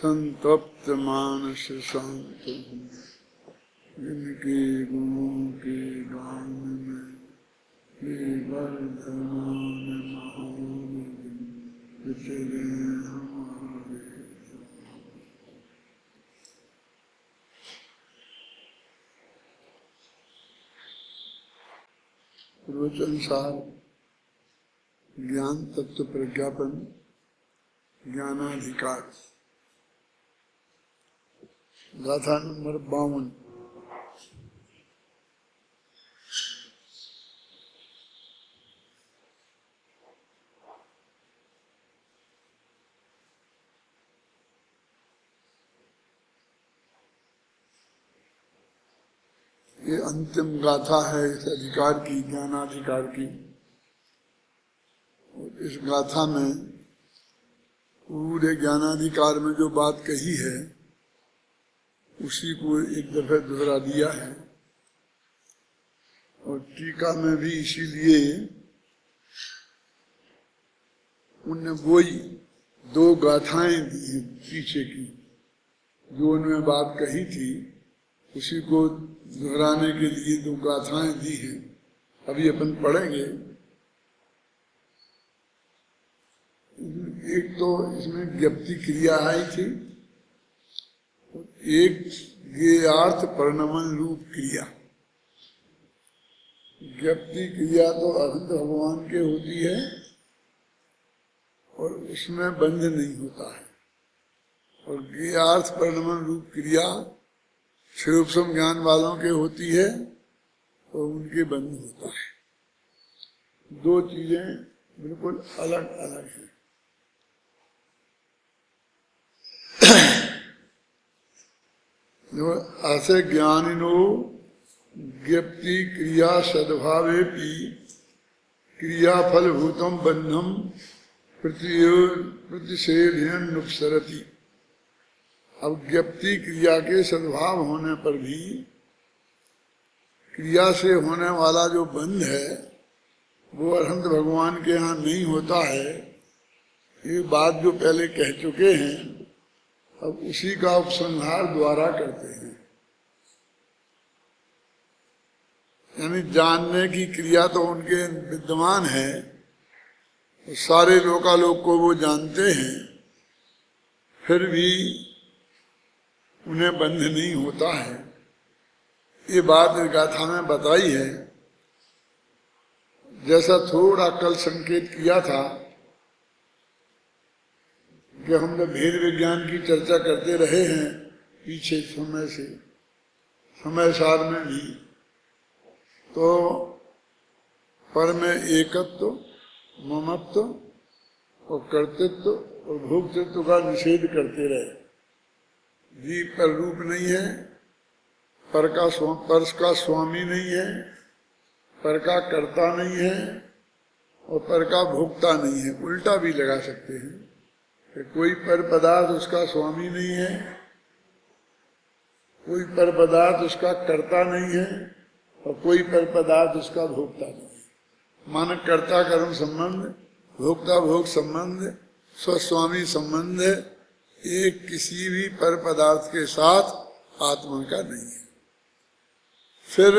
संतप्त मानस शांत हूँ, जिनके गुणों के गान में वर्धमान महान विचरे हमारे। पूर्वचनुसार ज्ञान तत्व प्रज्ञापन ज्ञानाधिकार गाथा नंबर 52। ये अंतिम गाथा है इस अधिकार की, ज्ञानाधिकार की। और इस गाथा में पूरे ज्ञानाधिकार में जो बात कही है उसी को एक दफे दोहरा दिया है। और टीका में भी इसीलिए उनने वही 2 गाथाएं दी हैं पीछे की, जो उन्होंने बात कही थी उसी को दोहराने के लिए 2 गाथाएं दी हैं। अभी अपन पढ़ेंगे। एक तो इसमें ज्ञप्ति क्रिया आई थी, एक ज्ञेयार्थ परिणमन रूप क्रिया। ज्ञप्ति क्रिया तो अनंत भगवान के होती है और उसमें बंध नहीं होता है, और ज्ञेयार्थ परिणमन रूप क्रिया क्षयोपशम ज्ञान वालों के होती है और उनके बंध होता है। 2 चीजें बिल्कुल अलग अलग हैं। ऐसे ज्ञानिनो ज्ञप्ति क्रिया सद्भावे पी क्रिया फलभूतम बंधम प्रतिषेधेन नुपसरति। अब ज्ञप्ति क्रिया के सद्भाव होने पर भी क्रिया से होने वाला जो बंध है वो अरहंत भगवान के यहाँ नहीं होता है। ये बात जो पहले कह चुके हैं, अब उसी का उपसंहार द्वारा करते हैं। यानी जानने की क्रिया तो उनके विद्यमान है, तो सारे लोकालोक को वो जानते हैं, फिर भी उन्हें बंध नहीं होता है। ये बात इस गाथा में बताई है। जैसा थोड़ा कल संकेत किया था कि हम जब भेद विज्ञान की चर्चा करते रहे हैं पीछे समय से, समय सार में भी, तो पर में एकत्व, ममत्व और कर्तृत्व और भोक्तृत्व का निषेध करते रहे। जीव पर रूप नहीं है, पर का स्वामी नहीं है, पर का कर्ता नहीं है और पर का भोक्ता नहीं है। उल्टा भी लगा सकते हैं कि कोई पर पदार्थ उसका स्वामी नहीं है, कोई पर पदार्थ उसका कर्ता नहीं है और कोई पर पदार्थ उसका भोक्ता नहीं है। मानक कर्ता कर्म संबंध, भोक्ता भोग संबंध, स्वस्वामी संबंध एक किसी भी पर पदार्थ के साथ आत्मा का नहीं है। फिर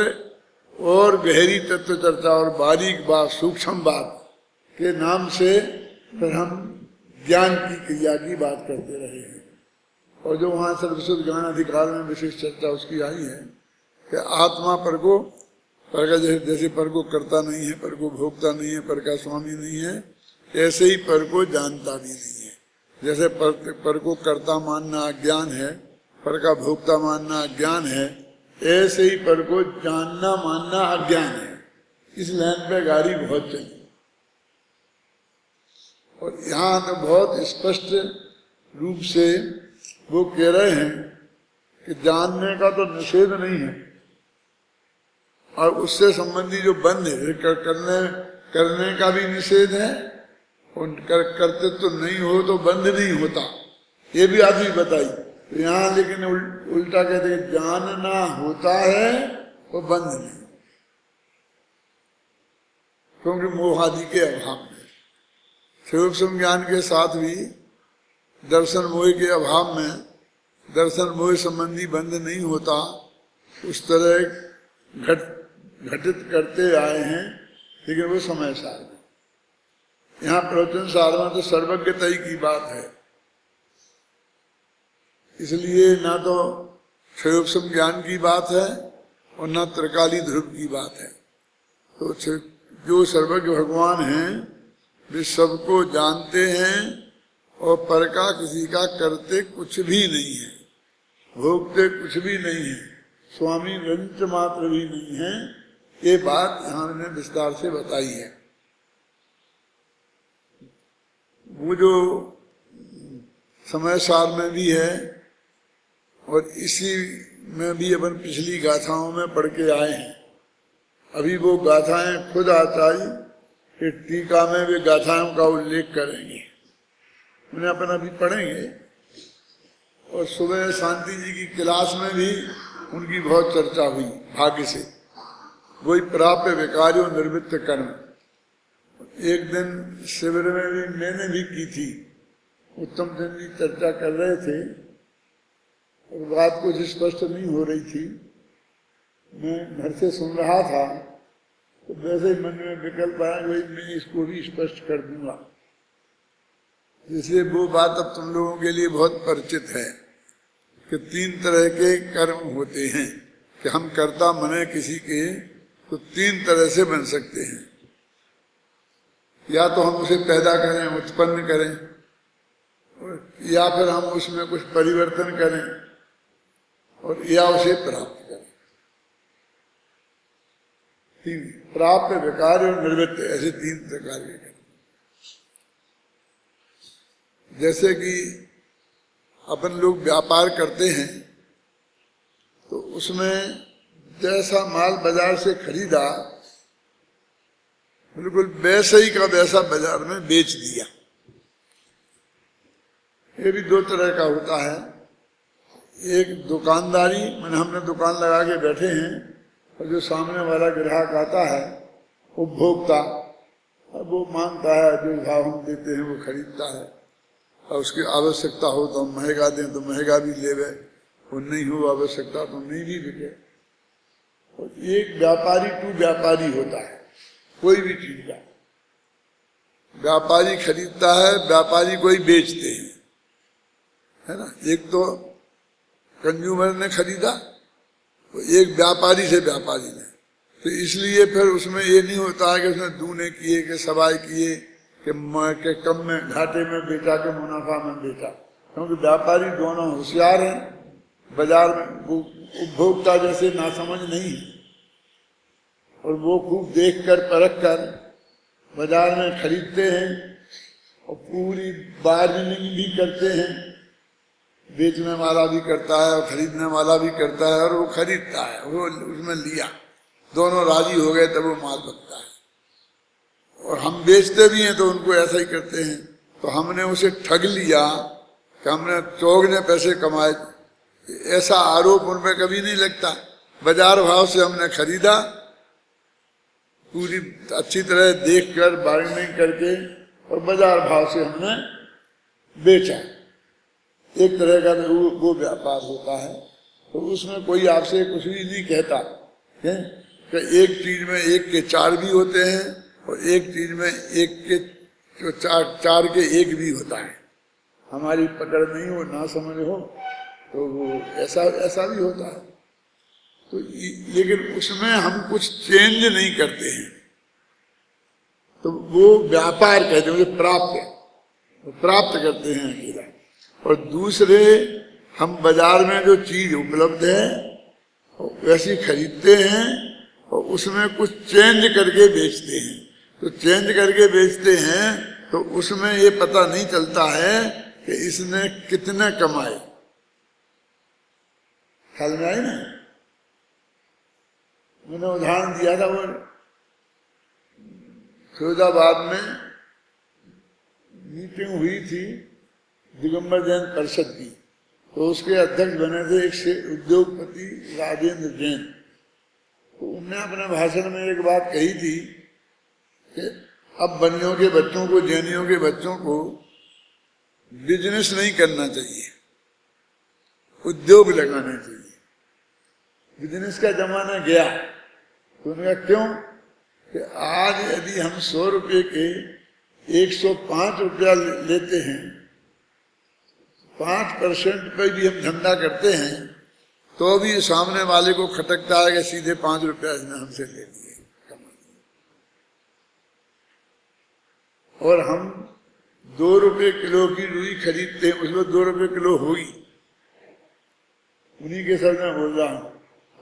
और गहरी तत्व चर्चा और बारीक बात, सूक्ष्म बात के नाम से फिर हम ज्ञान की क्रिया की बात करते रहे हैं। और जो वहाँ सर्वशुद्ध ज्ञान अधिकार में विशेष चर्चा उसकी आई है कि आत्मा पर का जैसे पर को करता नहीं है, पर को भोगता नहीं है, पर का स्वामी नहीं है, ऐसे ही पर को जानता भी नहीं है। जैसे पर को कर्ता मानना अज्ञान है, पर का भोक्ता मानना अज्ञान है, ऐसे ही पर को जानना मानना अज्ञान है। इस लाइन पे गाड़ी बहुत चली और यहाँ तो बहुत स्पष्ट रूप से वो कह रहे हैं कि जानने का तो निषेध नहीं है और उससे संबंधी जो बंध है, करने का भी निषेध है और करते तो नहीं हो तो बंध नहीं होता, ये भी आदमी बताई। तो यहाँ लेकिन उल्टा कहते हैं जानना होता है वो बंध नहीं, क्योंकि मोह आदि के अभाव में। सूक्ष्म ज्ञान के साथ भी दर्शन मोह के अभाव में दर्शन मोह संबंधी बंध नहीं होता, उस तरह घटित करते आए हैं, लेकिन वो समय सार में। यहाँ प्रवचन सार में तो सर्वज्ञता की बात है, इसलिए ना तो क्षयोपम ज्ञान की बात है और ना त्रिकाली ध्रुव की बात है। तो जो सर्वज्ञ भगवान हैं वे सबको जानते हैं और पर का किसी का करते कुछ भी नहीं है, भोगते कुछ भी नहीं है, स्वामी रंच मात्र भी नहीं है। ये बात यहाँ ने विस्तार से बताई है। वो जो समय सार में भी है और इसी में भी अपन पिछली गाथाओं में पढ़ के आए हैं। अभी वो गाथाएं खुद आचार्य कि टीका में वे गाथाओं का उल्लेख करेंगे, उन्हें अपन अभी पढ़ेंगे। और सुबह शांति जी की क्लास में भी उनकी बहुत चर्चा हुई, भाग्य से। वही प्राप्य विकार्यो निर्वृत्त कर्म। एक दिन शिविर में भी मैंने भी की थी, उत्तम चंद जी चर्चा कर रहे थे और बात कुछ स्पष्ट नहीं हो रही थी। मैं घर से सुन रहा था तो वैसे ही मन में विकल्प आया, वही मैं इसको भी स्पष्ट कर दूंगा। इसलिए वो बात अब तुम लोगों के लिए बहुत परिचित है कि 3 तरह के कर्म होते हैं कि हम कर्ता बने किसी के, तो 3 तरह से बन सकते हैं। या तो हम उसे पैदा करें, उत्पन्न करें, या फिर हम उसमें कुछ परिवर्तन करें, और या उसे प्राप्त करें। 3 प्राप्त, विकार और निवृत्त, ऐसे 3 प्रकार के कर्म। जैसे कि अपन लोग व्यापार करते हैं तो उसमें जैसा माल बाजार से खरीदा बिल्कुल वैसे ही का वैसा बाजार में बेच दिया। ये भी 2 तरह का होता है। एक दुकानदारी, मैंने हमने दुकान लगा के बैठे हैं और जो सामने वाला ग्राहक आता है उपभोक्ता, अब वो मांगता है, जो भाव हम देते हैं वो खरीदता है, और उसकी आवश्यकता हो तो हम महंगा दें तो महंगा भी लेवे, और नहीं हो आवश्यकता तो नहीं भी बिके। और एक व्यापारी टू व्यापारी होता है, कोई भी चीज का व्यापारी खरीदता है, व्यापारी कोई बेचते हैं, है ना। एक तो कंज्यूमर ने खरीदा, तो एक व्यापारी से व्यापारी ने, तो इसलिए फिर उसमें ये नहीं होता है कि उसने दूने किए कि सवाई किए कि कम में घाटे में बेचा के मुनाफा में बेचा, क्योंकि व्यापारी दोनों होशियार हैं। बाजार में वो उपभोक्ता जैसे नासमझ नहीं है, और वो खूब देख कर परख कर बाजार में खरीदते हैं और पूरी बार्गेनिंग भी करते हैं। बेचने वाला भी करता है और खरीदने वाला भी करता है, और वो खरीदता है, वो उसमें लिया, दोनों राजी हो गए तब वो माल बनता है। और हम बेचते भी हैं तो उनको ऐसा ही करते हैं। तो हमने उसे ठग लिया कि हमने चौगने पैसे कमाए, ऐसा आरोप उनमें कभी नहीं लगता। बाजार भाव से हमने खरीदा, पूरी अच्छी तरह देखकर बार्गेनिंग करके, और बाजार भाव से हमने बेचा। एक तरह का वो व्यापार होता है। तो उसमें कोई आपसे कुछ भी नहीं कहता है कि एक चीज में 1 के 4 भी होते हैं और एक चीज में 1 के 4 के 1 भी होता है। हमारी पकड़ नहीं हो, ना समझ हो, तो वो ऐसा भी होता है। तो लेकिन उसमें हम कुछ चेंज नहीं करते हैं, तो वो व्यापार कहते हैं, प्राप्त करते हैं अकेला। और दूसरे, हम बाजार में जो चीज उपलब्ध है वैसी खरीदते हैं और उसमें कुछ चेंज करके बेचते हैं। तो चेंज करके बेचते हैं तो उसमें ये पता नहीं चलता है कि इसने कितने कमाए। ख्याल में आई ना, मैंने उदाहरण दिया था, वो फिरोजाबाद में मीटिंग हुई थी दिगंबर जैन परिषद की, तो उसके अध्यक्ष बने थे एक उद्योगपति राजेंद्र जैन। तो उन्होंने अपने भाषण में एक बात कही थी कि अब बनियों के बच्चों को, जैनियों के बच्चों को बिजनेस नहीं करना चाहिए, उद्योग लगाना चाहिए। बिजनेस का जमाना गया। तो उन्होंने कहा क्यों कि आज यदि हम 100 रुपये के 105 रुपया लेते हैं, 5% पे भी हम धंधा करते हैं, तो भी सामने वाले को खटकता है कि सीधे 5 रुपया इसने हमसे ले लिए। और हम 2 रुपये किलो की रुई खरीदते हैं, उसमें 2 रुपये किलो होगी, उन्हीं के सब में बोल रहा हूं।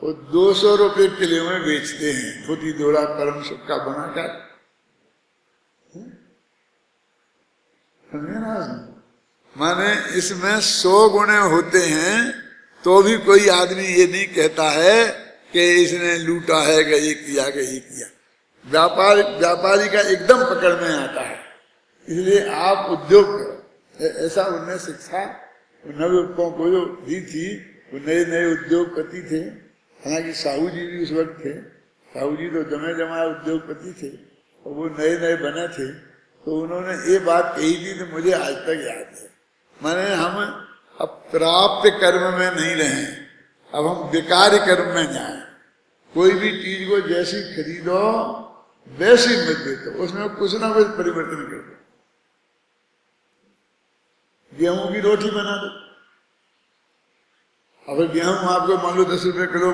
वो 200 रुपये किलो में बेचते हैं, फुटी दोड़ा परम सुक्का बनाकर। माने इसमें 100 गुणे होते हैं, तो भी कोई आदमी ये नहीं कहता है कि इसने लूटा है, कि ये किया, कि ये किया। व्यापारी का एकदम पकड़ में आता है। इसलिए आप उद्योग करो, ऐसा उन्हें शिक्षा नवयुवकों को जो दी थी। वो नए नए उद्योगपति थे, हालांकि साहू जी भी उस वक्त थे। साहू जी तो जमे जमाए उद्योगपति थे, और वो नए नए बने थे। तो उन्होंने ये बात कही थी तो मुझे आज तक याद है। माने हम अब प्राप्त कर्म में नहीं रहे, अब हम विकारी कर्म में जाए। कोई भी चीज को जैसी खरीदो वैसी मत बेचो, उसमें कुछ ना कुछ परिवर्तन कर दो। गेहूं की रोटी बना दो। अगर गेहूं आपको मान लो 10 रुपये किलो,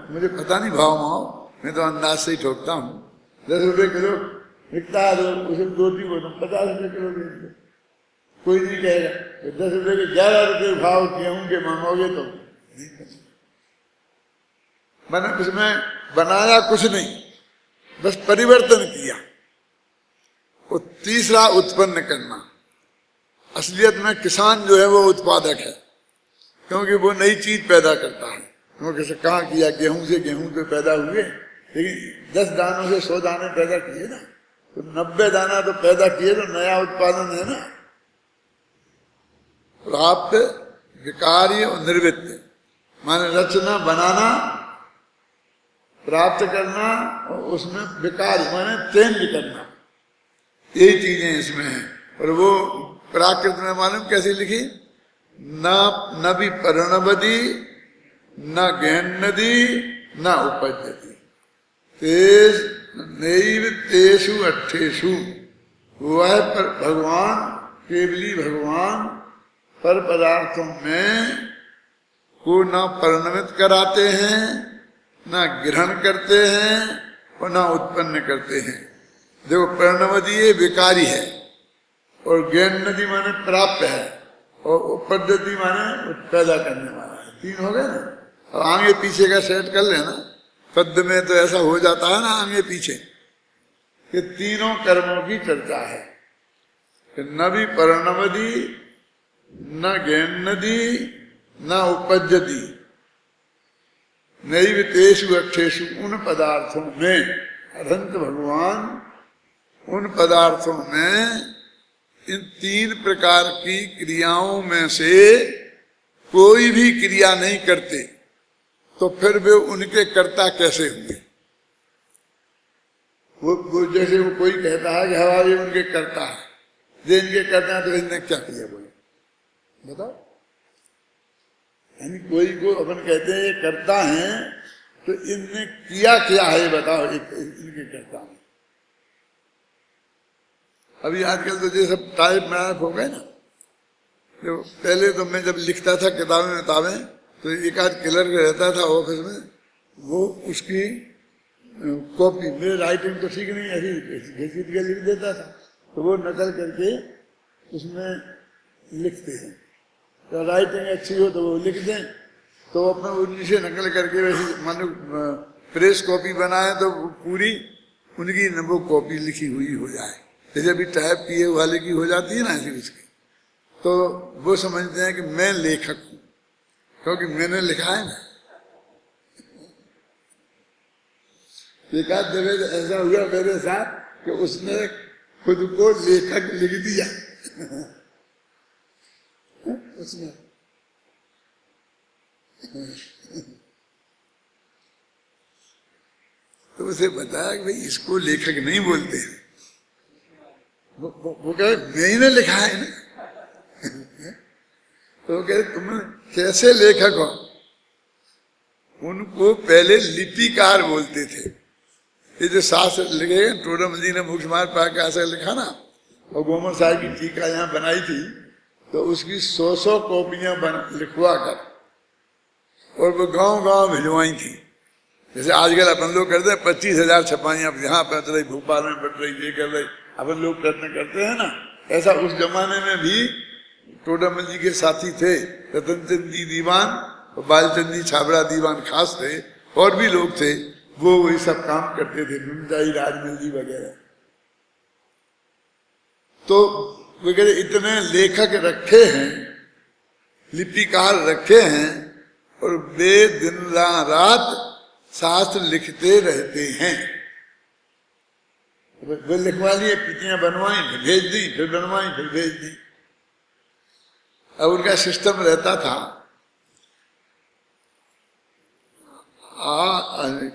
मुझे पता नहीं भाव माओ, मैं तो अंदाज से ही ठोकता हूँ, 10 रुपये किलो बिकता है, तो उसे रोटी को 50 रुपये किलो बेच दो। कोई नहीं कहेगा। 10 रुपये के 11 रुपये भाव गेहूं के मांगोगे तो मैंने उसमें बनाया कुछ नहीं, बस परिवर्तन किया। और तीसरा उत्पन्न करना। असलियत में किसान जो है वो उत्पादक है, क्योंकि वो नई चीज पैदा करता है। क्योंकि कहाँ किया, गेहूं से गेहूं तो पैदा हुए, लेकिन 10 दानों से 100 दाने पैदा किए ना, तो 90 दाना तो पैदा किए, तो नया उत्पादन है ना। प्राप्त, विकार्य और निर्वृत्त, माने रचना, बनाना, प्राप्त करना, और उसमें विकार माने चेंज करना, यही चीजें इसमें हैं। और वो प्राकृत में मालूम कैसी लिखी, न भी पर्णवदी, न गहनदी, न उपजती, तेज नैव तेषु अट्ठेषु। वह पर भगवान, केवली भगवान पर पदार्थों में को न परिणमित कराते हैं, न ग्रहण करते हैं, और न उत्पन्न करते हैं। देखो परिणमदी ये विकारी है, और ज्ञान नदी माने प्राप्त है, और उपद्रति माने पैदा करने वाला है। 3 हो गए ना। और आगे पीछे का सेट कर लेना। पद में तो ऐसा हो जाता है ना आगे पीछे, कि तीनों कर्मों की चर्चा है। न भी परिणमदी, न ज्ञान नदी, न उपद्रति, नैव तेषु अट्ठेषु। उन पदार्थों में, अनंत भगवान उन पदार्थों में इन 3 प्रकार की क्रियाओं में से कोई भी क्रिया नहीं करते, तो फिर वे उनके कर्ता कैसे होंगे? वो जैसे वो कोई कहता है कि हमारे उनके कर्ता है, जो इनके कर्ता है, तो इनने क्या किया बोले बताओ। यानी कोई को अपन कहते हैं ये करता है, तो इनने किया क्या है बताओ इनके कर्ता में। अभी आजकल तो ये सब टाइप में हो गए ना। तो पहले तो मैं जब लिखता था किताबें, तो एक आध क्लर्क रहता था ऑफिस में, वो उसकी कॉपी, मेरी राइटिंग तो ठीक नहीं, ऐसी घिस के लिख देता था, तो वो नकल करके उसमें लिखते हैं। तो राइटिंग अच्छी हो तो वो लिख दें, तो अपने उन्हीं से नकल करके वैसे मान लो प्रेस कॉपी बनाए तो पूरी उनकी वो कॉपी लिखी हुई हो जाए, जैसे अभी टाइप किए वाले की हो जाती है ना ऐसी उसकी। तो वो समझते हैं कि मैं लेखक हूं, क्योंकि मैंने लिखा है ना। एकाध जगह तो ऐसा हुआ मेरे साथ कि उसने खुद को लेखक लिख दिया उसमें। तो उसे बताया कि भाई इसको लेखक नहीं बोलते हैं। वो कहे मैंने लिखा है ना, तो कह तुम कैसे लेखक हो? उनको पहले लिपिकार बोलते थे। ये जो शास्त्र लिखे टोडरमल जी ने मुख्य मार्ग पाकर ऐसा लिखा ना, और गोमर साहब की टीका यहाँ बनाई थी, तो उसकी 100 कॉपियां लिखवा कर और वो गांव-गांव भिजवाई थी। जैसे आजकल अपन लोग करते हैं 25,000 छपाइयां यहाँ पहुंच रही, भोपाल में बट रही, ये कर रही, अपन लोग प्रयत्न करते हैं ना। ऐसा उस जमाने में भी टोडरमल जी के साथी थे, रतनचंद जी दीवान और बालचंद जी छाबड़ा दीवान खास थे, और भी लोग थे, वो वही सब काम करते थे, भीमताई राजमल जी वगैरह। तो वगैरह इतने लेखक रखे हैं, लिपिकार रखे हैं, और वे दिन रात शास्त्र लिखते रहते हैं। वो लिखवा लिए, प्रतियां बनवाई, फिर भेज दी, फिर बनवाई, फिर भेज दी। अब उनका सिस्टम रहता था,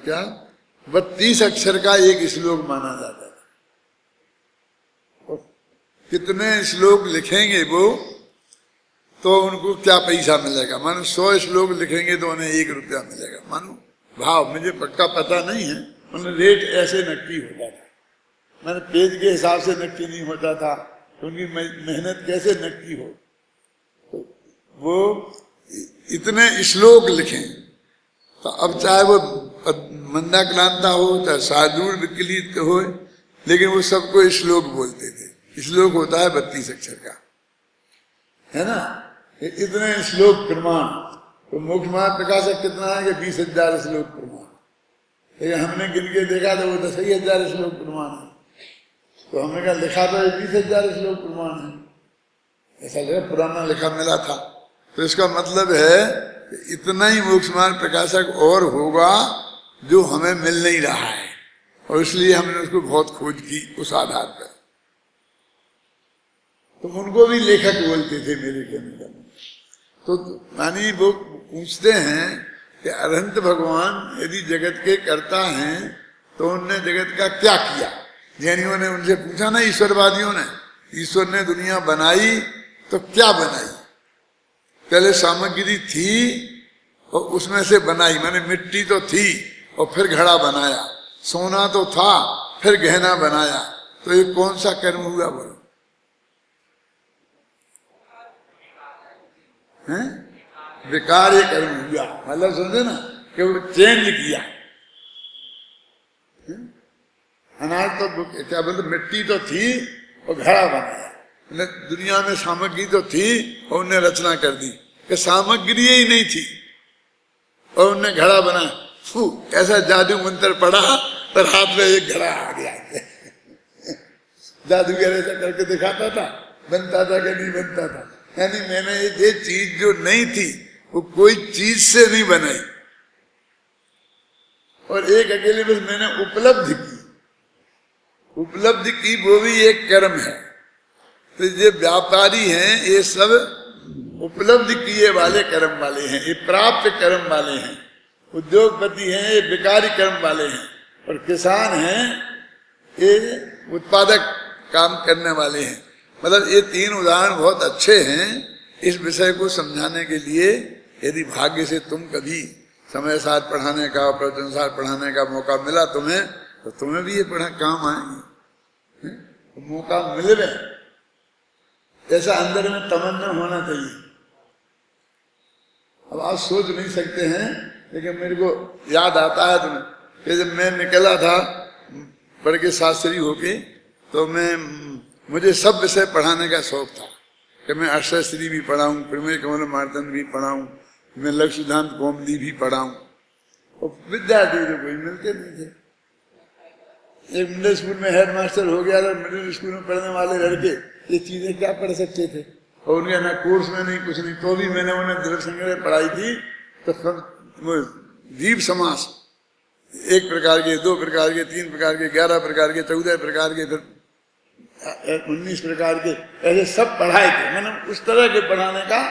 क्या 32 अक्षर का एक श्लोक माना जाता था। और कितने श्लोक लिखेंगे वो, तो उनको क्या पैसा मिलेगा? मानो 100 श्लोक लिखेंगे तो उन्हें 1 रुपया मिलेगा। मानो भाव मुझे पक्का पता नहीं है, उन्हें रेट ऐसे नक्की होता था। मैंने पेज के हिसाब से नक्की नहीं होता था, तो उनकी मेहनत कैसे नक्की हो। तो वो इतने श्लोक लिखें, तो अब चाहे वो मंदाक्रांता हो, चाहे शार्दूल विकलित हो, लेकिन वो सबको श्लोक बोलते थे। श्लोक होता है 32 अक्षर का, है ना। इतने श्लोक प्रमाण, तो मोक्ष मार्ग प्रकाशक कितना है कि 20,000 श्लोक प्रमाण। लेकिन हमने गिन के देखा तो वो 10,000 श्लोक प्रमाण है। तो हमने कहा लिखा तो 20,000 श्लोक प्रमाण है, ऐसा लगा पुराना लिखा मिला था। तो इसका मतलब है कि इतना ही मोक्ष मार्ग प्रकाशक और होगा जो हमें मिल नहीं रहा है, और इसलिए हमने उसको बहुत खोज की उस आधार पर। तो उनको भी लेखक बोलते थे मेरे कहने का। तो मानी वो पूछते हैं कि अनंत भगवान यदि जगत के कर्ता हैं तो उनने जगत का क्या किया? जैनियों ने उनसे पूछा ना, ईश्वरवादियों ने, ईश्वर ने दुनिया बनाई तो क्या बनाई? पहले सामग्री थी और उसमें से बनाई, माने मिट्टी तो थी और फिर घड़ा बनाया, सोना तो था फिर गहना बनाया, तो ये कौन सा कर्म हुआ बोलो? हैं? विकार्य कर्म हुआ, मतलब समझे ना कि वो चेंज किया। अनाज तो क्या बोलते, मिट्टी तो थी और घड़ा बनाया। दुनिया में सामग्री तो थी और उन्हें रचना कर दी कि सामग्री ही नहीं थी और उन्हें घड़ा बनाया। फू, ऐसा जादू मंत्र पड़ा और हाथ में एक घड़ा आ गया। जादूगर ऐसा करके दिखाता था, बनता था कि नहीं बनता था। यानी मैंने ये चीज जो नहीं थी वो कोई चीज से नहीं बनाई, और एक अकेले बस मैंने उपलब्धि की। उपलब्धि की वो भी एक कर्म है। तो ये व्यापारी हैं, ये सब उपलब्धि किए वाले कर्म वाले हैं, ये प्राप्त कर्म वाले हैं। उद्योगपति हैं, ये विकारी कर्म वाले हैं, और किसान हैं, ये उत्पादक काम करने वाले हैं। मतलब ये 3 उदाहरण बहुत अच्छे हैं इस विषय को समझाने के लिए। यदि भाग्य से तुम कभी समय साथ पढ़ाने का, प्रवचन साथ पढ़ाने का मौका मिला तुम्हें, तो तुम्हें भी ये पढ़ा काम आएंगे। तो मौका मिल रहे, ऐसा अंदर में तमन्ना होना चाहिए। अब आप सोच नहीं सकते हैं, लेकिन मेरे को याद आता है तुम्हें कि जब मैं निकला था पढ़ के शास्त्री होके, तो मुझे सब विषय पढ़ाने का शौक था कि मैं अष्टश्री भी पढ़ाऊं, फिर मैं कमल मार्तंड भी पढ़ाऊं, मैं लक्ष्य सिद्धांत कौमुदी भी पढ़ाऊं। और विद्यार्थी तो कोई मिलते नहीं थे। एक मिडिल स्कूल में हेड मास्टर हो गया, और मिडिल स्कूल में पढ़ने वाले लड़के ये चीजें क्या पढ़ सकते थे, और उनके ना कोर्स में नहीं कुछ नहीं। तो भी मैंने उन्हें द्रव्य संग्रह पढ़ाई थी। तो जीव समास 1 प्रकार के, 2 प्रकार के, 3 प्रकार के, 11 प्रकार के, 14 प्रकार के, फिर 19 प्रकार के, ऐसे सब पढ़ाए थे। मैंने उस तरह के पढ़ाने का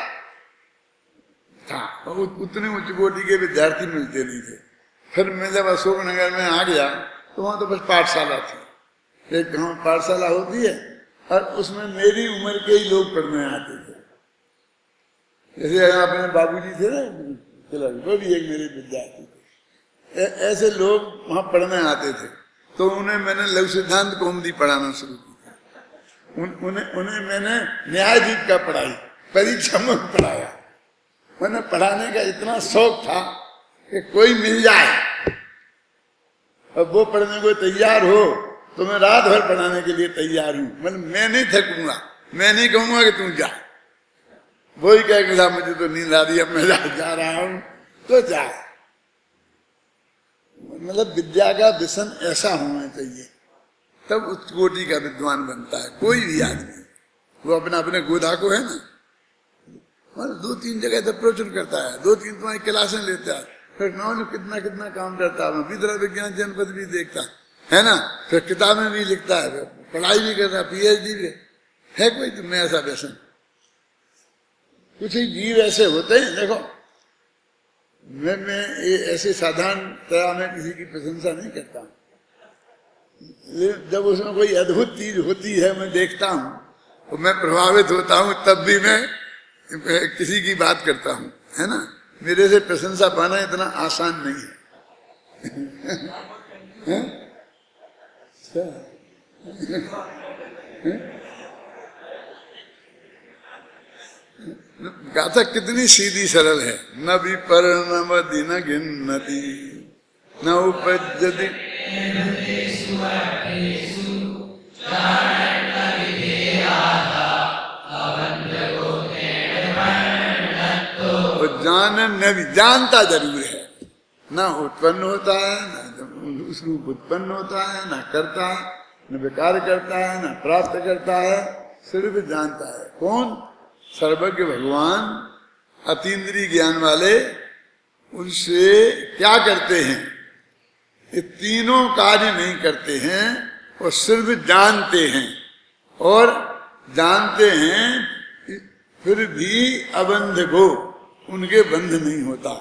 था। उतने उच्च कोटि के विद्यार्थी मिलते नहीं थे। फिर मैं जब अशोकनगर में आ गया तो वहां तो बस पाठशाला थी, एक गांव पाठशाला होती है, और उसमें मेरी उम्र के ही लोग पढ़ने आते थे। जैसे अपने बाबूजी थे ना, वो भी एक मेरे विद्यार्थी थे। ऐसे लोग वहां पढ़ने आते थे, तो उन्हें मैंने लघु सिद्धांत कौमुदी पढ़ाना शुरू किया। उन्हें मैंने न्यायदीप का पढ़ाई, परीक्षा में पढ़ाया। मैंने पढ़ाने का इतना शौक था कि कोई मिल जाए और वो पढ़ने को तैयार हो तो मैं रात भर पढ़ाने के लिए तैयार हूं। मैं नहीं थकूंगा, मैं नहीं कहूंगा कि तू जा। वो ही कहेगा मुझे तो नींद आ रही है, मैं जा रहा हूं, तो जा। मतलब विद्या का व्यसन ऐसा होना चाहिए, तब उच्च कोटि का विद्वान बनता है कोई भी आदमी। वो अपना अपने गोधा को है ना, मतलब 2-3 जगह तो प्रवचन करता है, 2-3 तुम्हारी क्लासें लेता है, फिर नौ कितना कितना काम करता है, विद्या विज्ञान जनपद भी देखता है ना, फिर किताबें भी लिखता है, पढ़ाई भी करता है, PhD भी है। कोई तुम्हें ऐसा व्यसन? कुछ ही जीव ऐसे होते हैं। देखो मैं ऐसे साधारण तरह में किसी की प्रशंसा नहीं करता, जब उसमें कोई अद्भुत चीज होती है मैं देखता हूं तो मैं प्रभावित होता हूं, तब भी मैं किसी की बात करता हूं, है ना। मेरे से प्रशंसा पाना इतना आसान नहीं है, गाथा कितनी सीधी सरल है। न विपर्णमति न गिन्नति न उपज्यति जानता जरूर है, ना उत्पन्न होता है, ना उस रूप उत्पन्न होता है, ना करता है, न विकार करता है, ना प्राप्त करता है, सिर्फ जानता है। कौन? सर्वज्ञ भगवान, अतीन्द्रिय ज्ञान वाले। उनसे क्या करते हैं? ये तीनों कार्य नहीं करते हैं और सिर्फ जानते हैं, और जानते हैं फिर भी अबंध को उनके बंध नहीं होता।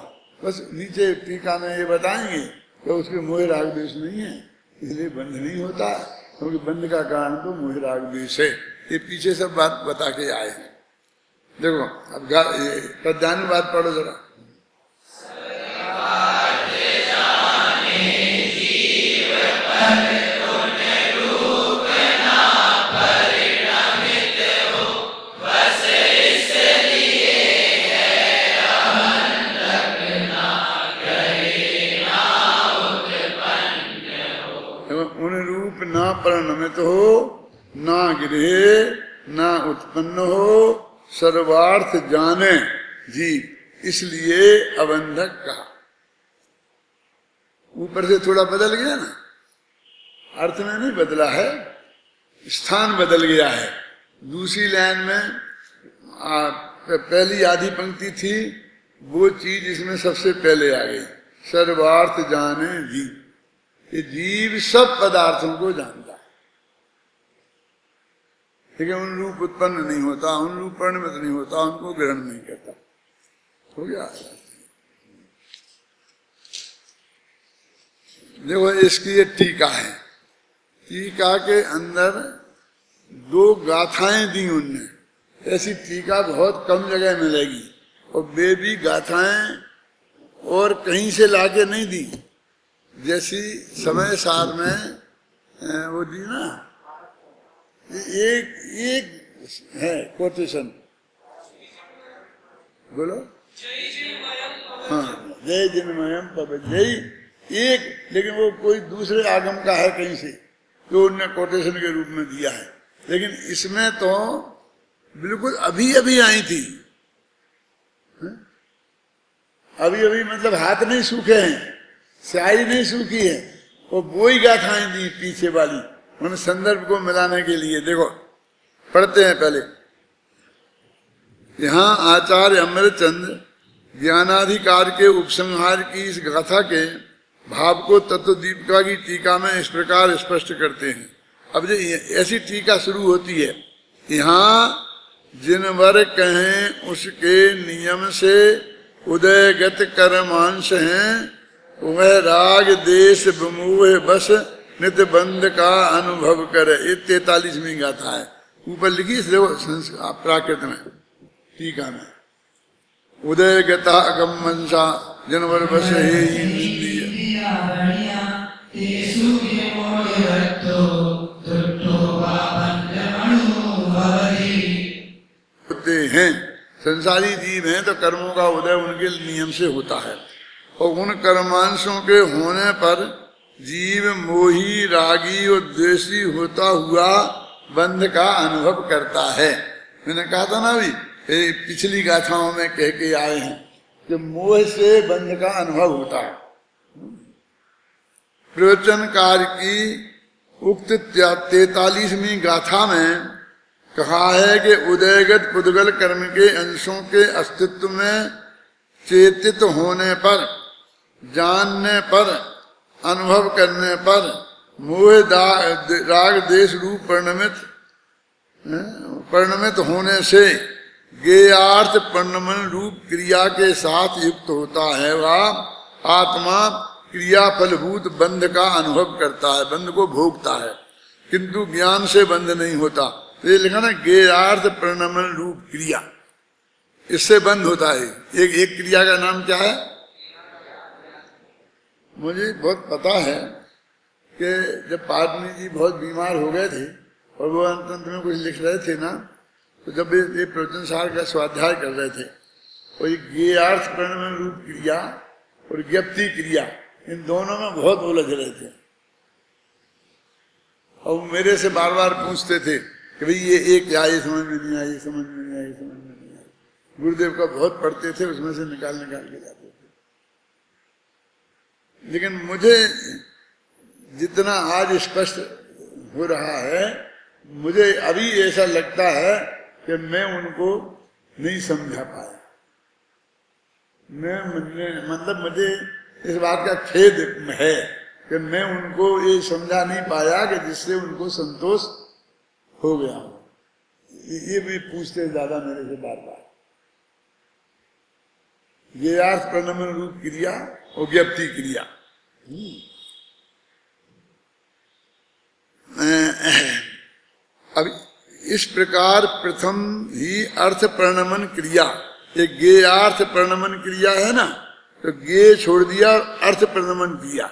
बस नीचे टीका में ये बताएंगे कि उसके मोह राग द्वेष नहीं है, इसलिए बंध नहीं होता, क्योंकि बंध का कारण तो मोह राग द्वेष है। ये पीछे सब बात बता के आए हैं। देखो अब पद्यानुवाद पढ़ो जरा। ना परिणमित हो, ना गिरे, ना उत्पन्न हो, सर्वार्थ जाने जीव, इसलिए अबंधक कहा। ऊपर से थोड़ा बदल गया ना, अर्थ में नहीं बदला है, स्थान बदल गया है। दूसरी लाइन में पहली आधी पंक्ति थी, वो चीज इसमें सबसे पहले आ गई। सर्वार्थ जाने जीव, ये जीव सब पदार्थों को जानता है, लेकिन उन रूप उत्पन्न नहीं होता, उन रूप परिणमित नहीं होता, उनको ग्रहण नहीं करता। हो गया। देखो इसकी ये टीका है, टीका के अंदर 2 गाथाएं दी उनने। ऐसी टीका बहुत कम जगह मिलेगी, और वे भी गाथाएं और कहीं से लाके नहीं दी। जैसी समय सार में वो दी ना, एक है कोटेशन, बोलो। हाँ, जय जिनमयम पव जय, एक, लेकिन वो कोई दूसरे आगम का है कहीं से, जो उनने कोटेशन के रूप में दिया है। लेकिन इसमें तो बिल्कुल अभी अभी आई थी, अभी अभी मतलब हाथ नहीं सूखे हैं, स्याही नहीं सूखी है, वो वही गाथाएं दी पीछे वाली, उन संदर्भ को मिलाने के लिए। देखो पढ़ते हैं पहले। यहाँ आचार्य अमरचंद्र ज्ञानाधिकार के उपसंहार की इस गाथा के भाव को तत्वदीपिका की टीका में इस प्रकार स्पष्ट करते हैं। अब जो ऐसी टीका शुरू होती है, यहाँ जिनवर कहें उसके नियम से उदयगत कर्मांश हैं, वह राग देश विमोह बस नित बंध का अनुभव करे। 43वीं गाथा है, ऊपर लिखी प्राकृत में टीका में। उदय गता अगम मनसा जनवर बस हे होते हैं। संसारी जीव हैं तो कर्मों का उदय उनके नियम से होता है, और उन कर्मांशों के होने पर जीव मोही रागी और द्वेषी होता हुआ बंध का अनुभव करता है। मैंने कहा था ना अभी पिछली गाथाओं में कह के आए हैं कि मोह से बंध का अनुभव होता है। प्रवचनकार की उक्त 43वीं गाथा में कहा है कि उदयगत पुद्गल कर्म के अंशों के अस्तित्व में चेतित होने पर, जानने पर, अनुभव करने पर मोह राग देश रूप परिणमित होने से ज्ञेयार्थ परिणमन रूप क्रिया के साथ युक्त होता है। वह आत्मा क्रिया फलभूत बंध का अनुभव करता है, बंध को भोगता है, किंतु ज्ञान से बंध नहीं होता। तो ये लिखा ना ज्ञेयार्थ परिणमन रूप क्रिया, इससे बंध होता है। एक क्रिया का नाम क्या है? मुझे बहुत पता है कि जब पाटनी जी बहुत बीमार हो गए थे और वो अंत में कुछ लिख रहे थे ना, तो जब ये प्रवचन सार का स्वाध्याय कर रहे थे, और ये ज्ञेयार्थ परिणमन रूप क्रिया और ज्ञप्ति क्रिया, इन दोनों में बहुत उलझ रहे थे। और मेरे से बार बार पूछते थे कि भाई ये क्या, ये समझ में नहीं आई, समझ में नहीं आई, समझ में नहीं आई। गुरुदेव का बहुत पढ़ते थे, उसमें से निकाल निकाल के जाते थे। लेकिन मुझे जितना आज स्पष्ट हो रहा है, मुझे अभी ऐसा लगता है कि मैं उनको नहीं समझा पाया। मतलब मुझे इस बात का खेद है कि मैं उनको ये समझा नहीं पाया कि जिससे उनको संतोष हो गया। ये भी पूछते ज्यादा मेरे से बार बार। ये अर्थ परिणमन रूप क्रिया और ज्ञप्ति क्रिया। अब इस प्रकार प्रथम ही अर्थ परिणमन क्रिया, एक ज्ञेयार्थ परिणमन क्रिया है ना, तो ज्ञेय छोड़ दिया और अर्थ परिणमन किया।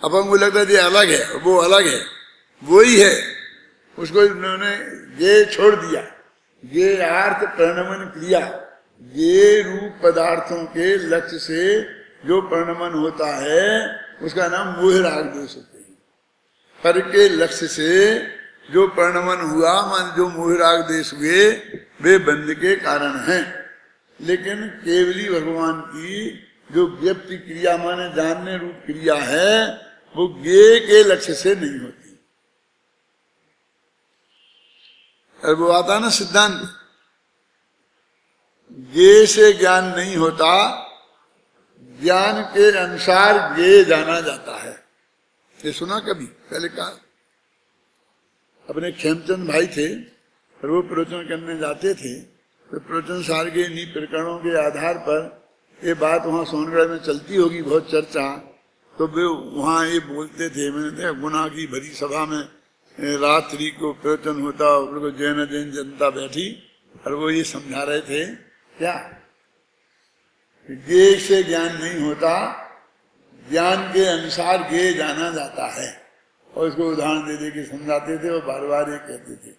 अब हमको लगता है ये अलग है, वो अलग है, वो ही है, उसको इन्होंने ज्ञेय छोड़ दिया। ज्ञेयार्थ परिणमन क्रिया, ज्ञेय रूप पदार्थों के लक्ष्य से जो परिणमन होता है उसका नाम मोह राग दोष होते हैं। पर के लक्ष्य से जो परिणमन हुआ, मान जो मोह राग देश हुए, वे बंध के कारण हैं। लेकिन केवली भगवान की जो व्यक्ति क्रिया माने जानने रूप क्रिया है, वो ज्ञेय के लक्ष्य से नहीं होती। और वो आता ना सिद्धांत, ज्ञेय से ज्ञान नहीं होता, ज्ञान के अनुसार ज्ञेय जाना जाता है। ये सुना कभी? पहले कहा अपने खेमचंद भाई थे और वो प्रवचन करने जाते थे, तो प्रवचन सार के इन्हीं प्रकरणों के आधार पर ये बात वहाँ सोनगढ़ में चलती होगी, बहुत चर्चा, तो वे वहाँ ये बोलते थे। मैंने देखा गुनाह की भरी सभा में रात्रि को प्रवचन होता, उनको जैन जनता बैठी और वो ये समझा रहे थे क्या, ज्ञेय से ज्ञान नहीं होता, ज्ञान के अनुसार ज्ञेय जाना जाता है। और इसको उदाहरण दे दे के समझाते थे और बार बार ये कहते थे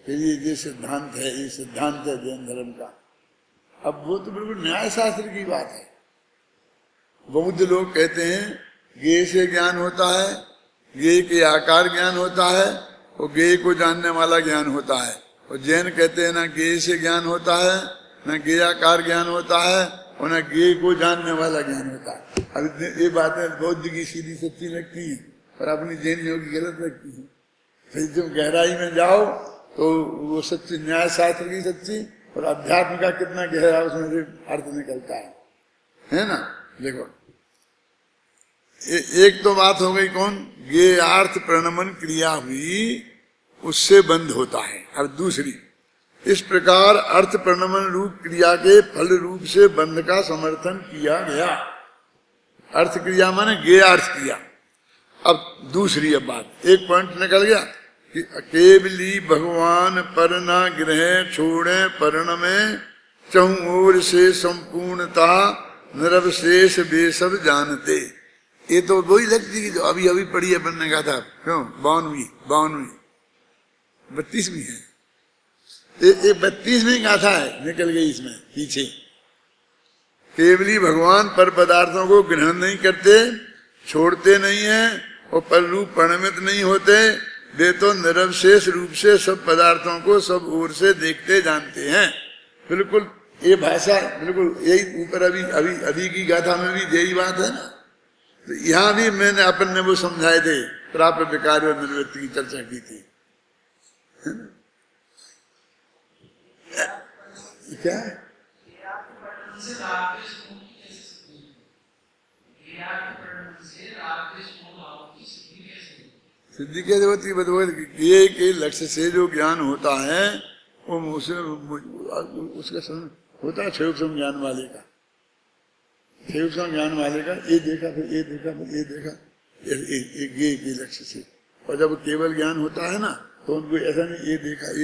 कि ये सिद्धांत है, ये सिद्धांत है जैन धर्म का। अब वो तो बिल्कुल न्याय शास्त्र की बात है। बौद्ध लोग कहते हैं ज्ञेय से ज्ञान होता है, ज्ञेय के आकार ज्ञान होता है और ज्ञेय को जानने वाला ज्ञान होता है। और जैन कहते हैं ना ज्ञेय से ज्ञान होता है, ना ज्ञेयाकार ज्ञान होता है और ना ज्ञेय को जानने वाला ज्ञान होता है। अब ये बातें बौद्ध की सीधी सच्ची लगती है और अपनी जैनियों की गलत लगती है। फिर जब गहराई में जाओ तो वो सच्ची न्याय शास्त्र की सच्ची और अध्यात्म का कितना गहरा उसमें से अर्थ निकलता है ना। देखो एक तो बात हो गई कौन, ज्ञेयार्थ परिणमन क्रिया हुई, उससे बंध होता है। अब दूसरी, इस प्रकार अर्थ परिणमन रूप क्रिया के फल रूप से बंध का समर्थन किया गया। अर्थ क्रिया माने ज्ञेयार्थ क्रिया। अब दूसरी अब बात, एक पॉइंट निकल गया कि केवली भगवान पर न ग्रह छोड़े पर्ण में चहुं ओर से संपूर्णता निरवशेष वे सब जानते। ये तो वही लगती है जो अभी अभी पढ़ी अपन ने कहा था, क्यों 52 32वीं है, ये 32वीं गाथा है, निकल गई इसमें पीछे। केवली भगवान पर पदार्थों को ग्रहण नहीं करते, छोड़ते नहीं है और पर रूप परिणमित नहीं होते, वे तो निरवशेष रूप से सब पदार्थों को सब ओर से देखते जानते हैं। बिल्कुल ये भाषा बिल्कुल यही ऊपर अभी की गाथा में भी यही बात है ना। तो यहाँ भी मैंने अपन ने वो समझाए थे, प्राप्त विकार और निर्वृत्ति की चर्चा की थी, है ना? क्या सिद्धि कैसे होती है? ये के लक्ष्य से जो ज्ञान होता है वो उसका होता है क्षयोपम ज्ञान वाले का, क्षयोपम ज्ञान वाले का ये देखा फिर ये देखा फिर ये देखा, ये लक्ष्य से। और जब केवल ज्ञान होता है ना तो उनको ऐसा नहीं ये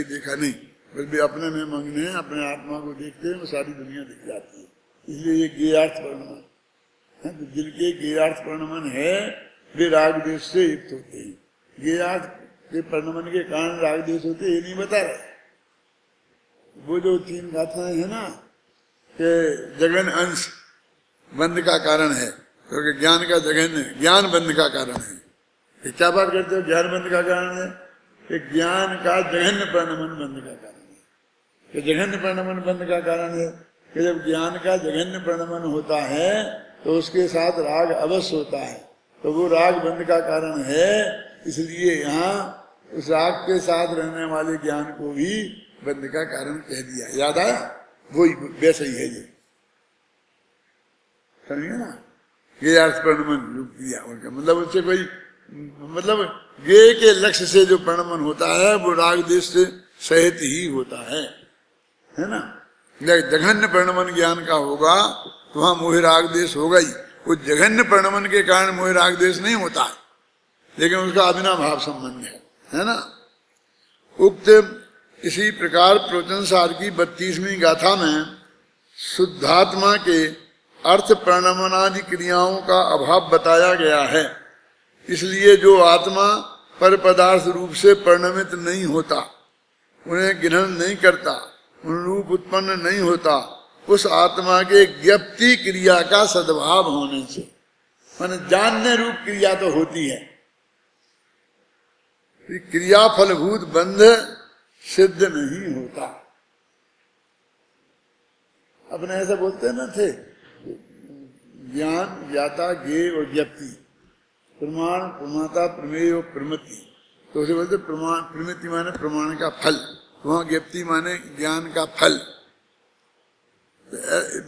देखा नहीं, बल्कि अपने में मग्न है, अपने आत्मा को देखते हैं, वो सारी दुनिया दिख जाती है। इसलिए ये ज्ञेयार्थ परिणमन है। तो जिनके ज्ञेयार्थ परिणमन है वे राग देश से युक्त होते हैं। ज्ञेयार्थ के परिणमन के कारण राग देश होते ये नहीं बता रहे। वो जो 3 गाथाएं है ना कि जगन अंश बंध का कारण है, क्योंकि ज्ञान का जगन ज्ञान बंध का कारण है। क्या बात करते हो? ज्ञान बंध का कारण है कि ज्ञान का जघन्य परिणमन बंध का कारण है। कि जघन्य परिणमन बंध का कारण है कि जब ज्ञान का जघन्य परिणमन होता है तो उसके साथ राग अवश्य होता है, तो वो राग बंध का कारण है। इसलिए यहाँ उस राग के साथ रहने वाले ज्ञान को भी बंध का कारण कह दिया। याद आया? वही वैसा ही है ये, समझिए ना? ये अर्थ परिणमन रूप दिया उनका मतलब उससे कोई मतलब गे के लक्ष्य से जो परिणमन होता है वो राग देश से सहित ही होता है ना? जघन्य परिणमन ज्ञान का होगा तो वहां मोह राग देश होगा ही। वो जघन्य परिणमन के कारण मोह राग देश नहीं होता है, लेकिन उसका अविनाभाव संबंध है ना? उक्त इसी प्रकार प्रवचन सार की 32वीं गाथा में शुद्धात्मा के अर्थ परिणमनादि क्रियाओं का अभाव बताया गया है। इसलिए जो आत्मा पर पदार्थ रूप से परिणमित नहीं होता, उन्हें ग्रहण नहीं करता, उन रूप उत्पन्न नहीं होता, उस आत्मा के ज्ञप्ति क्रिया का सद्भाव होने से, माने जानने रूप क्रिया तो होती है, क्रिया फलभूत बंध सिद्ध नहीं होता। अपने ऐसा बोलते हैं ना थे, ज्ञान ज्ञाता ज्ञेय और ज्ञप्ति, प्रमाण प्रमाता प्रमेय और प्रमिति। तो उसे बोलते प्रमाण, प्रमिति माने प्रमाण का फल, वहां ज्ञप्ति माने ज्ञान का फल।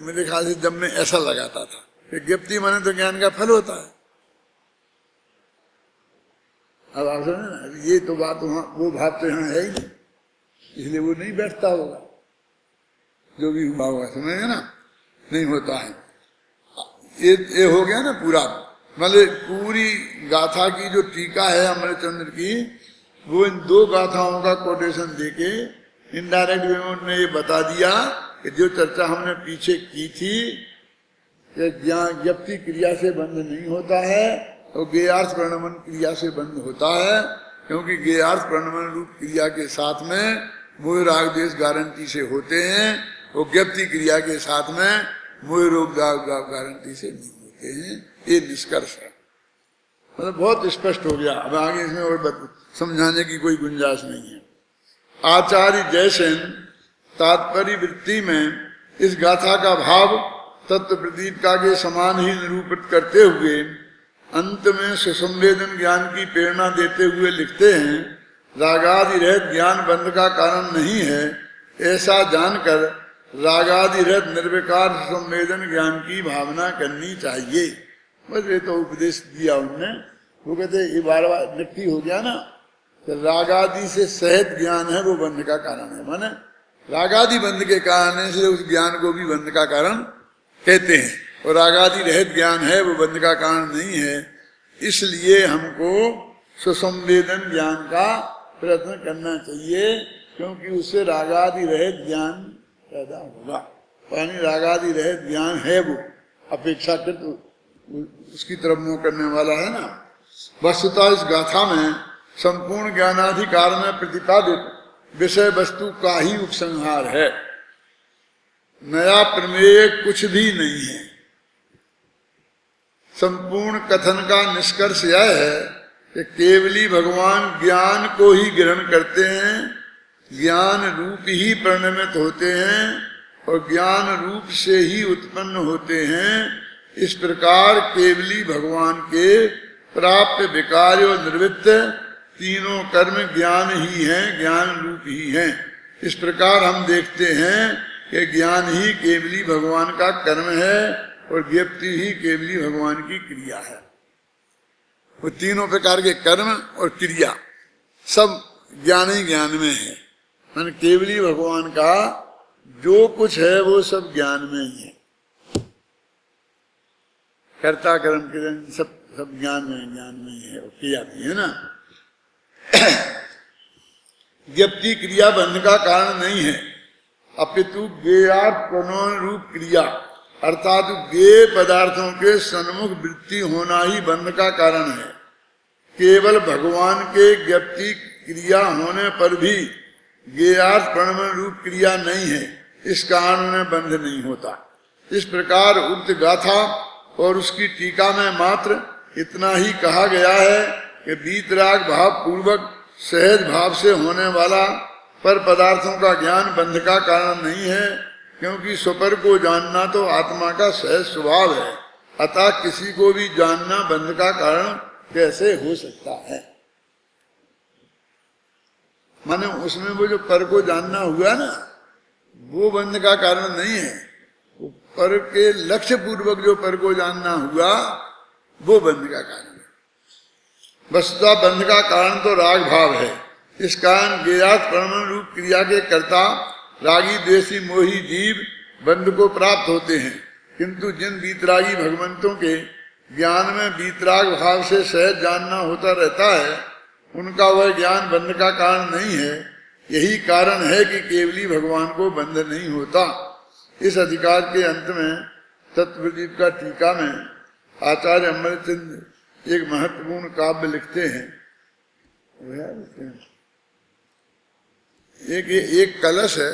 मेरे ख्याल से जब मैं ऐसा लगाता था कि ज्ञप्ति माने तो ज्ञान का फल होता है। अब आप समझे ना, ये तो बात वहां वो भाव तो यहाँ है ही नहीं, इसलिए वो नहीं बैठता होगा, जो भी हुआ होगा, समझे ना? नहीं होता है। ये हो गया ना पूरा, मतलब पूरी गाथा की जो टीका है अमरचंद्र की, वो इन 2 गाथाओं का कोटेशन देके इनडायरेक्ट वे उन्होंने ये बता दिया कि जो चर्चा हमने पीछे की थी कि ज्ञप्ति क्रिया से बंध नहीं होता है और ज्ञेयार्थ परिणमन क्रिया से बंध होता है, क्योंकि ज्ञेयार्थ परिणमन रूप क्रिया के साथ में मोह राग देश गारंटी से होते हैं और ज्ञप्ति क्रिया के साथ में मोह रोग गारंटी से नहीं होते हैं। ये निष्कर्ष है, मतलब बहुत स्पष्ट हो गया। अब आगे इसमें और समझाने की कोई गुंजाइश नहीं है। आचार्य जयसेन तात्पर्य वृत्ति में इस गाथा का भाव तत्व प्रदीपिका के समान ही निरूपित करते हुए अंत में सुसंवेदन ज्ञान की प्रेरणा देते हुए लिखते हैं, रागादि रहित ज्ञान बंध का कारण नहीं है, ऐसा जानकर रागादि रहित निर्विकार संवेदन ज्ञान की भावना करनी चाहिए। बस ये तो उपदेश दिया उनने। वो कहते ये बार बार नक्की हो गया ना, तो रागादि से सहित ज्ञान है वो बंध का कारण है, माने रागादि बंध के कारण है, इसलिए उस ज्ञान को भी बंध का कारण कहते हैं। और रागादि रहित ज्ञान है वो बंध का कारण नहीं है, इसलिए हमको सुसंवेदन ज्ञान का प्रयत्न करना चाहिए, क्योंकि उससे रागादि रहित ज्ञान पैदा होगा। पानी रागादि रहित ज्ञान है वो, अपेक्षाकृत उसकी तरफ मुंह करने वाला है ना। वस्तुतः इस गाथा में संपूर्ण ज्ञानाधिकार में प्रतिपादित विषय वस्तु का ही उपसंहार है, नया प्रमेय कुछ भी नहीं है। संपूर्ण कथन का निष्कर्ष यह है कि केवली भगवान ज्ञान को ही ग्रहण करते हैं, ज्ञान रूप ही परिणमित होते हैं और ज्ञान रूप से ही उत्पन्न होते हैं। इस प्रकार केवली भगवान के प्राप्त विकार्य और निवृत्त तीनों कर्म ज्ञान ही हैं, ज्ञान रूप ही हैं। इस प्रकार हम देखते हैं कि ज्ञान ही केवली भगवान का कर्म है और ज्ञप्ति ही केवली भगवान की क्रिया है। वो तीनों प्रकार के कर्म और क्रिया सब ज्ञान ही ज्ञान में है। मान केवली भगवान का जो कुछ है वो सब ज्ञान में ही है। कर्ता कर्म क्रिया सब ज्ञान में ही है, क्रिया भी है ना। ज्ञप्ति क्रिया बंध का कारण नहीं है, अपितु ज्ञेयार्थ प्रणोन रूप क्रिया अर्थात ज्ञेय पदार्थों के सन्मुख वृत्ति होना ही बंध का कारण है। केवल भगवान के ज्ञप्ति क्रिया होने पर भी ज्ञेयार्थ प्रणोन रूप क्रिया नहीं है, इस कारण उन्हें बंध नहीं होता। इस प्रकार उक्त गाथा और उसकी टीका में मात्र इतना ही कहा गया है कि वीतराग भाव पूर्वक सहज भाव से होने वाला पर पदार्थों का ज्ञान बंध का कारण नहीं है, क्योंकि स्वपर को जानना तो आत्मा का सहज स्वभाव है। अतः किसी को भी जानना बंध का कारण कैसे हो सकता है। माने उसमें वो जो पर को जानना हुआ ना, वो बंध का कारण नहीं है। वो पर के लक्ष्य पूर्वक जो पर को जानना हुआ वो बंध का कारण है। वस्तुतः बंध का कारण तो राग भाव है। इस कारण ज्ञेयार्थ प्रणोन रूप क्रिया के कर्ता रागी द्वेषी मोही जीव बंध को प्राप्त होते हैं, किंतु जिन वीतरागी भगवंतों के ज्ञान में वीतराग भाव से सहज जानना होता रहता है, उनका वह ज्ञान बंध का कारण नहीं है। यही कारण है कि केवली भगवान को बंध नहीं होता। इस अधिकार के अंत में तत्वदीप का टीका में आचार्य अमरचंद एक महत्वपूर्ण काव्य लिखते हैं। एक कलश है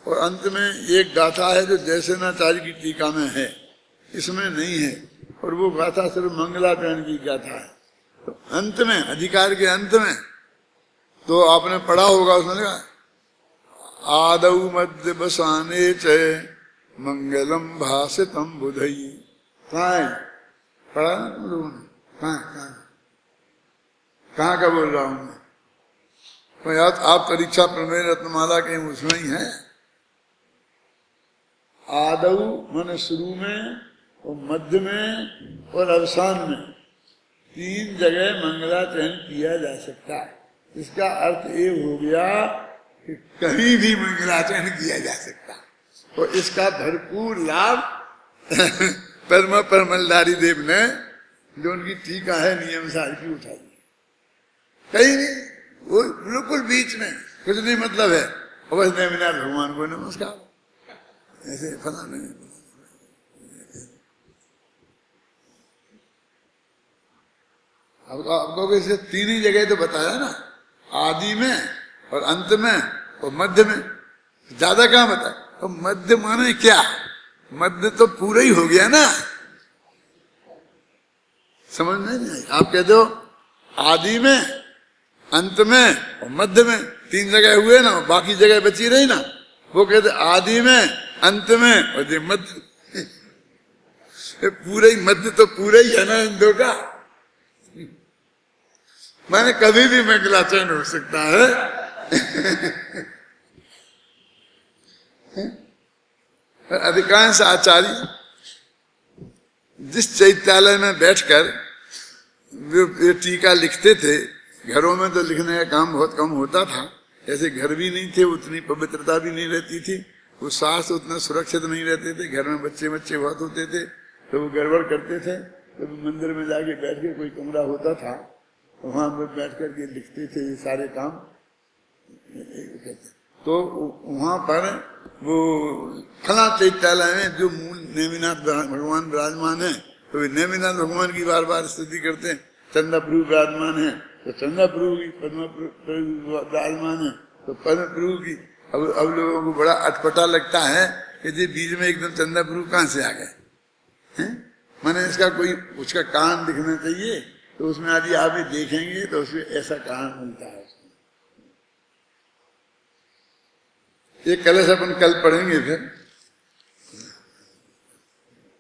और अंत में एक गाथा है जो जयसेनाचार्य की टीका में है, इसमें नहीं है। और वो गाथा सिर्फ मंगलाचरण की गाथा है। तो अंत में, अधिकार के अंत में तो आपने पढ़ा होगा, उसमें लिखा आदौ मध्य बसाने च मंगलम भासितम बुधई। कहाँ है? पढ़ा ना तुम लोगों ने? कहाँ का बोल रहा हूं मैं? तो याद आप परीक्षा प्रमेय रत्नमाला के उसमें ही है। आदौ माने शुरू में और मध्य में और अवसान में तीन जगह मंगलाचरण किया जा सकता है। इसका अर्थ ये हो गया कि कहीं भी मंगलाचरण किया जा सकता है। और इसका भरपूर लाभ परम परमलधारी देव ने, जो उनकी टीका है नियम सार की, उठाई। कहीं नहीं, वो बिल्कुल बीच में, कुछ नहीं मतलब है। अवश्य नेमिनाथ भगवान को नमस्कार, ऐसे फलाने आपको वैसे तीन ही जगह तो बताया ना, आदि में और अंत में और मध्य में। ज्यादा कहाँ बताया? तो मध्य माने क्या? मध्य तो पूरा ही हो गया ना, समझ में नहीं आई? आप कहते हो आदि में, अंत में और मध्य में, तीन जगह हुए ना, बाकी जगह बची रही ना। वो कहते आदि में, अंत में और जो मध्य, पूरा ही मध्य तो पूरा ही है ना इन दो का। माने कभी भी मंगलाचरण हो सकता है। अधिकांश आचार्य जिस चैत्यालय में बैठकर ये टीका लिखते थे, घरों में तो लिखने का काम बहुत कम होता था। ऐसे घर भी नहीं थे, उतनी पवित्रता भी नहीं रहती थी, वो शास्त्र उतना सुरक्षित नहीं रहते थे। घर में बच्चे बहुत होते थे, तो वो गड़बड़ करते थे। तो मंदिर में जाके बैठ के कोई कमरा होता था, वहां पर बैठ करके लिखते थे ये सारे काम। तो वहां पर वो फला चैत्यालय में जो मूल नेमिनाथ भगवान विराजमान है, तो वे नेमिनाथ भगवान की बार बार स्तुति करते हैं। चंदा प्रभु विराजमान है तो चंदा प्रभु की, पद्म प्रभु विराजमान है तो पद्म प्रभु की। अब लोगों को बड़ा अटपटा लगता है कि जी बीच में एकदम चंदा प्रभु कहाँ से आ गए। माने इसका कोई उसका कारण दिखना चाहिए, तो उसमें यदि आप देखेंगे तो उसमें ऐसा कारण मिलता है। ये कलश अपन कल पढ़ेंगे फिर।